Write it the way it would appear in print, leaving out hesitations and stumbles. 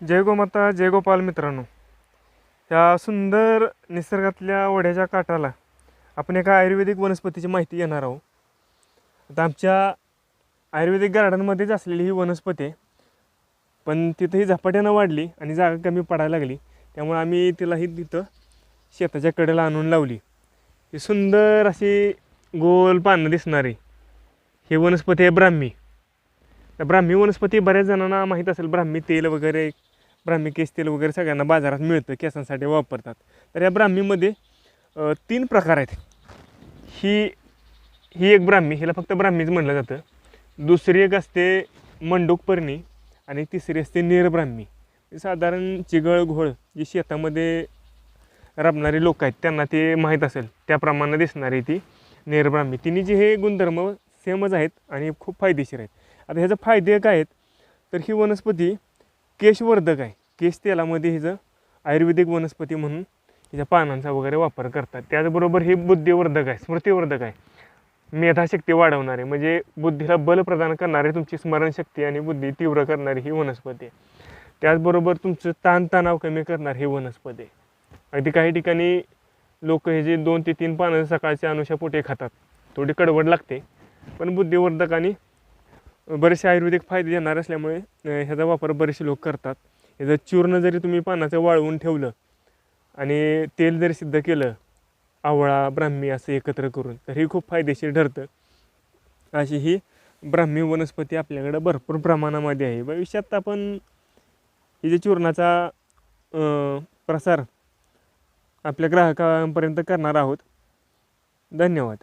जय गोमाता जय गोपाल मित्रांनो, ह्या सुंदर निसर्गातल्या ओढ्याच्या काठाला आपण एका आयुर्वेदिक वनस्पतीची माहिती घेणार आहोत. आता आमच्या आयुर्वेदिक गार्डनमध्येच असलेली ही वनस्पती आहे, पण तिथं ही झपाट्यानं वाढली आणि जागा कमी पडायला लागली. त्यामुळे आम्ही तिलाही तिथं शेताच्या कडेला आणून लावली. ही सुंदर अशी गोल पानं दिसणारी ही वनस्पती आहे ब्राह्मी. तर ब्राह्मी वनस्पती बऱ्याच जणांना माहीत असेल. ब्राह्मी तेल वगैरे, ब्राह्मी केस तेल वगैरे सगळ्यांना बाजारात मिळतं, केसांसाठी वापरतात. तर या ब्राह्मीमध्ये 3 प्रकार आहेत. ही ही एक ब्राह्मी, हिला फक्त ब्राह्मीच म्हणलं जातं. दुसरी एक असते मंडूकपर्णी आणि तिसरी असते नीरब्राह्मी. साधारण चिगळ घोळ जी शेतामध्ये राबणारी लोक आहेत त्यांना ते माहीत असेल, त्याप्रमाणे दिसणारी ती नीरब्राह्मी. तिन्ही जे हे गुणधर्म सेमच आहेत आणि खूप फायदेशीर आहेत. आता ह्याचे फायदे काय आहेत, तर ही वनस्पती केशवर्धक आहे. केश तेलामध्ये हिचं आयुर्वेदिक वनस्पती म्हणून हिच्या पानांचा वगैरे वापर करतात. त्याचबरोबर ही बुद्धिवर्धक आहे, स्मृतिवर्धक आहे, मेधाशक्ती वाढवणारे, म्हणजे बुद्धीला बल प्रदान करणारे, तुमची स्मरणशक्ती आणि बुद्धी तीव्र करणारी ही वनस्पती आहे. त्याचबरोबर तुमचं ताणतणाव कमी करणारी ही वनस्पती आहे. अगदी काही ठिकाणी लोक हे जे 2 ते 3 पानं सकाळच्या अनुशापोटी खातात, थोडी कडवड लागते, पण बुद्धिवर्धक आणि बरेचसे आयुर्वेदिक फायदे देणार असल्यामुळे ह्याचा वापर बरेचसे लोक करतात. ह्याचं चूर्ण जरी तुम्ही पानाचं वाळवून ठेवलं आणि तेल जरी सिद्ध केलं, आवळा ब्राह्मी असं एकत्र करून, तर हे खूप फायदेशीर ठरतं. अशी ही ब्राह्मी वनस्पती आपल्याकडं भरपूर प्रमाणामध्ये आहे. भविष्यात आपण ही जे चूर्णाचा प्रसार आपल्या ग्राहकांपर्यंत करणार आहोत. धन्यवाद.